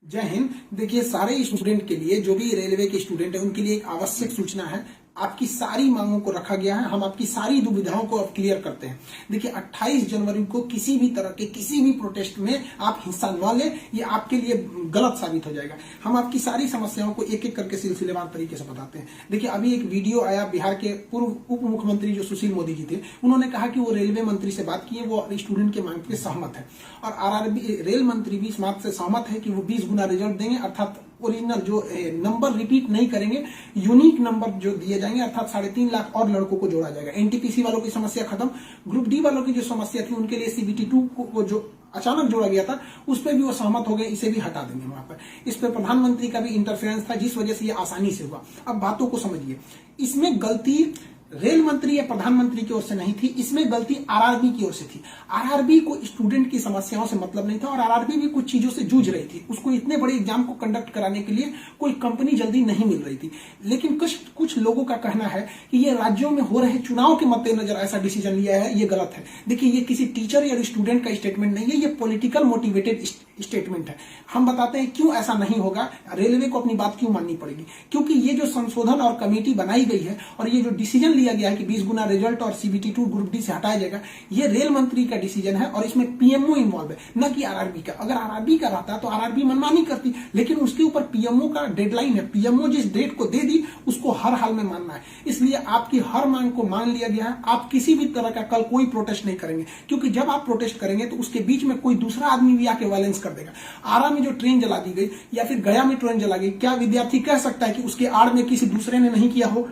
जय हिंद। देखिए, सारे स्टूडेंट के लिए, जो भी रेलवे के स्टूडेंट है, उनके लिए एक आवश्यक सूचना है। आपकी सारी मांगों को रखा गया है। हम आपकी सारी दुविधाओं को अब क्लियर करते हैं। देखिए, 28 जनवरी को किसी भी तरह के किसी भी प्रोटेस्ट में आप हिस्सा न लें, ये आपके लिए गलत साबित हो जाएगा। हम आपकी सारी समस्याओं को एक एक करके सिलसिलेवार तरीके से बताते हैं। देखिए, अभी एक वीडियो आया, बिहार के पूर्व उप मुख्यमंत्री जो सुशील मोदी जी थे, उन्होंने कहा कि वो रेलवे मंत्री से बात किए, वो स्टूडेंट के मांग पे सहमत है। और आरआरबी रेल मंत्री भी इस बात से सहमत है कि वो 20 गुना रिजल्ट देंगे, अर्थात ओरिजिनल जो नंबर रिपीट नहीं करेंगे, यूनिक नंबर जो दिए जाएंगे, अर्थात 3.5 लाख और लड़कों को जोड़ा जाएगा। एनटीपीसी वालों की समस्या खत्म। ग्रुप डी वालों की जो समस्या थी, उनके लिए सीबीटी 2 को जो अचानक जोड़ा गया था, उस पर भी वो सहमत हो गए, इसे भी हटा देंगे वहां पर। इस पर प्रधानमंत्री का भी इंटरफेरेंस था, जिस वजह से ये आसानी से हुआ। अब बातों को समझिए, इसमें गलती रेल मंत्री या प्रधानमंत्री की ओर से नहीं थी, इसमें गलती आरआरबी की ओर से थी। आरआरबी को स्टूडेंट की समस्याओं से मतलब नहीं था, और आरआरबी भी कुछ चीजों से जूझ रही थी। उसको इतने बड़े एग्जाम को कंडक्ट कराने के लिए कोई कंपनी जल्दी नहीं मिल रही थी। लेकिन कुछ लोगों का कहना है कि ये राज्यों में हो रहे चुनाव के मद्देनजर ऐसा डिसीजन लिया है, ये गलत है। देखिए, ये किसी टीचर या स्टूडेंट का स्टेटमेंट नहीं है, ये पॉलिटिकल मोटिवेटेड स्टेटमेंट है। हम बताते हैं क्यों ऐसा नहीं होगा, रेलवे को अपनी बात क्यों माननी पड़ेगी। क्योंकि ये जो संशोधन और कमेटी बनाई गई है, और ये जो डिसीजन लिया गया है कि 20 गुना रिजल्ट और सीबीटी 2 ग्रुप डी से हटाया जाएगा, ये रेल मंत्री का डिसीजन है, और इसमें पीएमओ इन्वॉल्व है, न कि आरआरबी का। अगर आरआरबी का रहता तो आरआरबी मनमानी करती, लेकिन उसके ऊपर पीएमओ का डेडलाइन है। पीएमओ जिस डेट को दे दी, उसको हर हाल में मानना है। इसलिए आपकी हर मांग को मान लिया गया है। आप किसी भी तरह का कल कोई प्रोटेस्ट नहीं करेंगे, क्योंकि जब आप प्रोटेस्ट करेंगे तो उसके बीच में कोई दूसरा आदमी भी आके वायलेंस कर देगा। आरा में जो ट्रेन जला दी गई, या फिर गया में ट्रेन जला गई, क्या विद्यार्थी कह सकता है कि उसके आड़ में किसी दूसरे ने नहीं किया हो?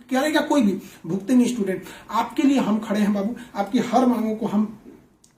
करेगा कोई भी? भुगते नहीं स्टूडेंट। आपके लिए हम खड़े हैं बाबू। आपकी हर मांगों को हम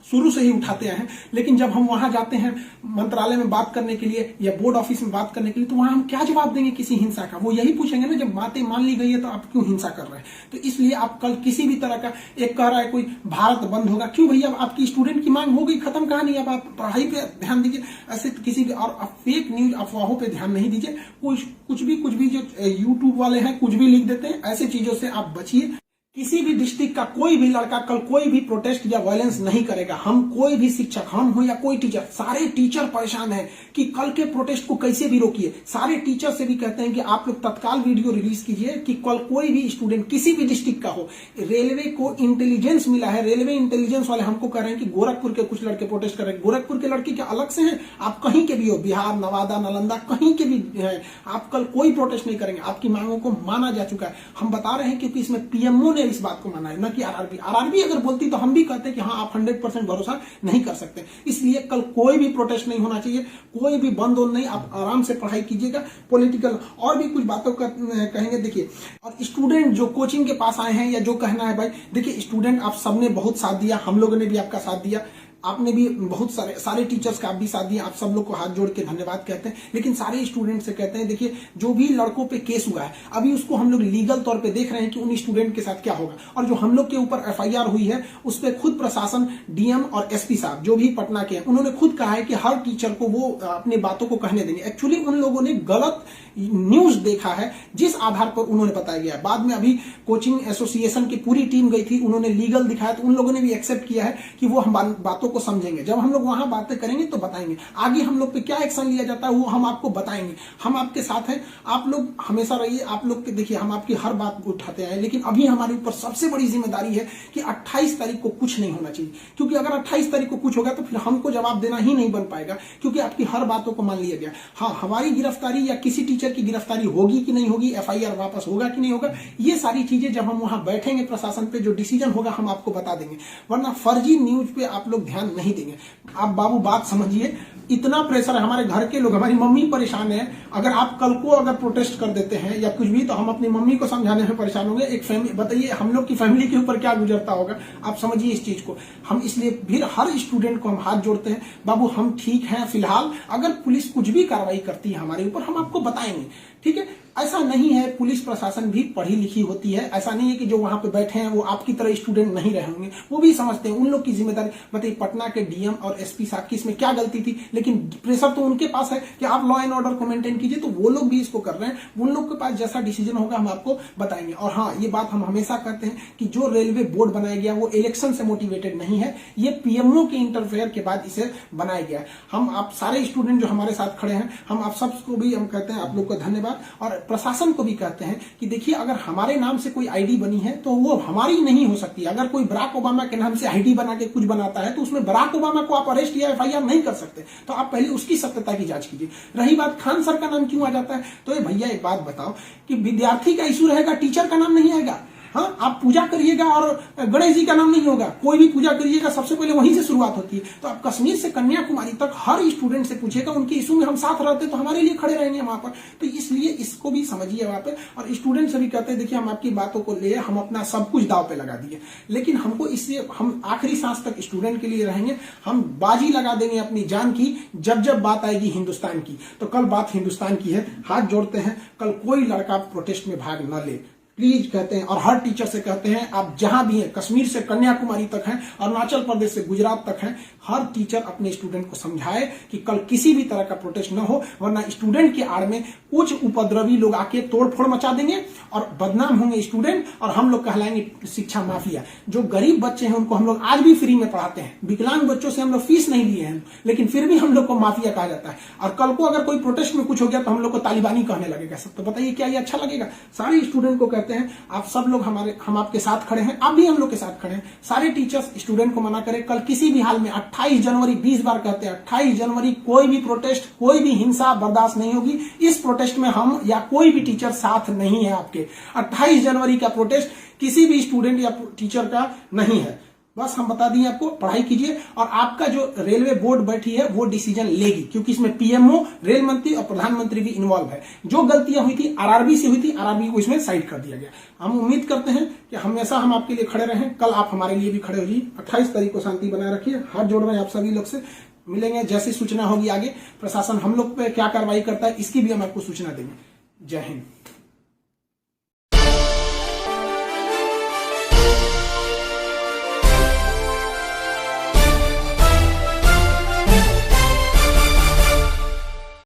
शुरू से ही उठाते हैं। लेकिन जब हम वहां जाते हैं मंत्रालय में बात करने के लिए या बोर्ड ऑफिस में बात करने के लिए, तो वहां हम क्या जवाब देंगे किसी हिंसा का? वो यही पूछेंगे ना, जब बातें मान ली गई है तो आप क्यों हिंसा कर रहे हैं? तो इसलिए आप कल किसी भी तरह का, एक कह रहा है कोई भारत बंद होगा, क्यों भैया? आपकी स्टूडेंट की मांग हो गई, खत्म कहानी। अब आप पढ़ाई पे ध्यान दीजिए, ऐसे किसी भी और फेक न्यूज अफवाहों पे ध्यान नहीं दीजिए। कुछ भी जो यूट्यूब वाले हैं कुछ भी लिख देते हैं, ऐसी चीजों से आप बचिए। किसी भी डिस्ट्रिक्ट का कोई भी लड़का कल कोई भी प्रोटेस्ट या वायलेंस नहीं करेगा। हम कोई भी शिक्षक, हम हो या कोई टीचर, सारे टीचर परेशान हैं कि कल के प्रोटेस्ट को कैसे भी रोकिए। सारे टीचर से भी कहते हैं कि आप लोग तत्काल वीडियो रिलीज कीजिए कि कल कोई भी स्टूडेंट किसी भी डिस्ट्रिक्ट का हो। रेलवे को इंटेलिजेंस मिला है, रेलवे इंटेलिजेंस वाले हमको कह रहे हैं कि गोरखपुर के कुछ लड़के प्रोटेस्ट कर रहे हैं। गोरखपुर के लड़के क्या अलग से हैं? आप कहीं के भी हो, बिहार, नवादा, नालंदा, कहीं के भी है, आप कल कोई प्रोटेस्ट नहीं करेंगे। आपकी मांगों को माना जा चुका है। हम बता रहे हैं क्योंकि इसमें पीएमओ ने इस बात को माना है, न कि आरआरबी। आरआरबी अगर बोलती तो हम भी कहते कि हाँ, आप 100% भरोसा नहीं कर सकते। इसलिए कल कोई भी प्रोटेस्ट नहीं होना चाहिए, कोई भी बंद नहीं। आप आराम से पढ़ाई कीजिएगा। पॉलिटिकल और भी कुछ बातों का कहेंगे। देखिए, और स्टूडेंट जो कोचिंग के पास आए हैं, या जो कहना है भाई, देखिए स्टूडेंट आप सबने बहुत साथ दिया, हम लोगों ने भी आपका साथ दिया, आपने भी बहुत सारे टीचर्स का आप भी साथ दिया। आप सब लोग को हाथ जोड़ के धन्यवाद कहते हैं। लेकिन सारे स्टूडेंट से कहते हैं, देखिए जो भी लड़कों पे केस हुआ है, अभी उसको हम लोग लीगल तौर पे देख रहे हैं कि उन स्टूडेंट के साथ क्या होगा। और जो हम लोग के ऊपर एफआईआर हुई है, उस पर खुद प्रशासन, डीएम और एसपी साहब जो भी पटना के हैं, उन्होंने खुद कहा है कि हर टीचर को वो अपनी बातों को कहने देंगे। एक्चुअली उन लोगों ने गलत न्यूज देखा है, जिस आधार पर उन्होंने बताया गया। बाद में अभी कोचिंग एसोसिएशन की पूरी टीम गई थी, उन्होंने लीगल दिखाया, तो उन लोगों ने भी एक्सेप्ट किया है कि वो हम बातों को समझेंगे। जब हम लोग वहां बातें करेंगे तो बताएंगे। आगे हम लोग पे क्या एक्शन लिया जाता है वो हम आपको बताएंगे। हम आपके साथ हैं, आप लोग हमेशा रहिए। आप लोग के देखिए, हम आपकी हर बात उठाते हैं। लेकिन अभी हमारे ऊपर सबसे बड़ी जिम्मेदारी है कि 28 तारीख को कुछ नहीं होना चाहिए, क्योंकि अगर 28 तारीख को कुछ होगा तो फिर हमको जवाब देना ही नहीं बन पाएगा, क्योंकि आपकी हर बातों को मान लिया गया। हाँ, हमारी गिरफ्तारी या किसी टीचर की गिरफ्तारी होगी कि नहीं होगी, एफआईआर वापस होगा कि नहीं होगा, ये सारी चीजें जब हम वहां बैठेंगे प्रशासन पे, जो डिसीजन होगा हम आपको बता देंगे। वरना फर्जी न्यूज पे आप लोग ध्यान नहीं देंगे। आप बाबू बात समझिए, इतना प्रेशर है। हमारे घर के लोग, हमारी मम्मी परेशान है। अगर आप कल को अगर प्रोटेस्ट कर देते हैं या कुछ भी, तो हम अपनी मम्मी को समझाने में परेशान होंगे। एक फैमिली, बताइए हम लोग की फैमिली के ऊपर क्या गुजरता होगा। आप समझिए इस चीज को। हम इसलिए फिर हर स्टूडेंट को हम हाथ जोड़ते हैं, बाबू हम ठीक हैं फिलहाल। अगर पुलिस कुछ भी कार्रवाई करती है हमारे ऊपर, हम आपको बताएंगे, ठीक है? ऐसा नहीं है, पुलिस प्रशासन भी पढ़ी लिखी होती है। ऐसा नहीं है कि जो वहां पे बैठे हैं वो आपकी तरह स्टूडेंट नहीं रहे होंगे, वो भी समझते हैं, उन लोग की जिम्मेदारी। बताइए पटना के डीएम और एसपी साहब की इसमें क्या गलती थी, लेकिन प्रेशर तो उनके पास है कि आप लॉ एंड ऑर्डर को मेंटेन कीजिए, तो वो लोग भी इसको कर रहे हैं। उन लोग के पास जैसा डिसीजन होगा हम आपको बताएंगे। और हाँ, ये बात हम हमेशा कहते हैं कि जो रेलवे बोर्ड बनाया गया वो इलेक्शन से मोटिवेटेड नहीं है, ये पीएमओ के इंटरफेयर के बाद इसे बनाया गया है। हम आप सारे स्टूडेंट जो हमारे साथ खड़े हैं, हम आप सबको भी हम कहते हैं आप लोग को धन्यवाद, और प्रशासन को भी कहते हैं कि देखिए अगर हमारे नाम से कोई आईडी बनी है तो वो हमारी नहीं हो सकती। अगर कोई बराक ओबामा के नाम से आईडी बना के कुछ बनाता है तो उसमें बराक ओबामा को आप अरेस्ट या एफआईआर नहीं कर सकते, तो आप पहले उसकी सत्यता की जांच कीजिए। रही बात खान सर का नाम क्यों आ जाता है, तो ये भैया एक बात बताओ कि विद्यार्थी का इशू रहेगा, टीचर का नाम नहीं आएगा। हाँ, आप पूजा करिएगा और गणेश जी का नाम नहीं होगा, कोई भी पूजा करिएगा सबसे पहले वहीं से शुरुआत होती है। तो आप कश्मीर से कन्याकुमारी तक हर स्टूडेंट से पूछेगा, उनके इशू में हम साथ रहते तो हमारे लिए खड़े रहेंगे वहां पर। तो इसलिए इसको भी समझिए वहां पे, और स्टूडेंट से भी कहते हैं देखिए हम आपकी बातों को ले, हम अपना सब कुछ दाव पे लगा दिए, लेकिन हमको इससे हम आखिरी सांस तक स्टूडेंट के लिए रहेंगे। हम बाजी लगा देंगे अपनी जान की जब जब बात आएगी हिंदुस्तान की। तो कल बात हिंदुस्तान की है, हाथ जोड़ते हैं, कल कोई लड़का प्रोटेस्ट में भाग न ले प्लीज कहते हैं। और हर टीचर से कहते हैं आप जहां भी हैं, कश्मीर से कन्याकुमारी तक हैं, अरुणाचल प्रदेश से गुजरात तक हैं, हर टीचर अपने स्टूडेंट को समझाए कि कल किसी भी तरह का प्रोटेस्ट न हो, वरना स्टूडेंट के आड़ में कुछ उपद्रवी लोग आके तोड़फोड़ मचा देंगे और बदनाम होंगे स्टूडेंट, और हम लोग कहलाएंगे शिक्षा माफिया। जो गरीब बच्चे हैं उनको हम लोग आज भी फ्री में पढ़ाते हैं, विकलांग बच्चों से हम लोग फीस नहीं लिए हैं, लेकिन फिर भी हम लोग को माफिया कहा जाता है। और कल को अगर कोई प्रोटेस्ट में कुछ हो गया तो हम लोग को तालिबानी कहने लगेगा सब। तो बताइए क्या ये अच्छा लगेगा? सारे स्टूडेंट को कहते हैं आप सब लोग हम आपके साथ खड़े हैं, आप भी हम लोग के साथ खड़े हैं। सारे टीचर्स स्टूडेंट को मना करें, कल किसी भी हाल में 28 जनवरी 20 बार कहते हैं 28 जनवरी कोई भी प्रोटेस्ट, कोई भी हिंसा बर्दाश्त नहीं होगी। इस प्रोटेस्ट में हम या कोई भी टीचर साथ नहीं है आपके। 28 जनवरी का प्रोटेस्ट किसी भी स्टूडेंट या टीचर का नहीं है। बस हम बता दिए आपको, पढ़ाई कीजिए, और आपका जो रेलवे बोर्ड बैठी है वो डिसीजन लेगी, क्योंकि इसमें पीएमओ, रेल मंत्री और प्रधानमंत्री भी इन्वॉल्व है। जो गलतियां हुई थी आरआरबी से हुई थी, आरआरबी को इसमें साइड कर दिया गया। हम उम्मीद करते हैं कि हमेशा हम आपके लिए खड़े रहें, कल आप हमारे लिए भी खड़े हो जाइए। 28 तारीख को शांति बनाए रखिए। हाथ जोड़ रहे हैं आप सभी लोग से, मिलेंगे जैसी सूचना होगी आगे, प्रशासन हम लोग पे क्या कार्रवाई करता है इसकी भी हम आपको सूचना देंगे। जय हिंद।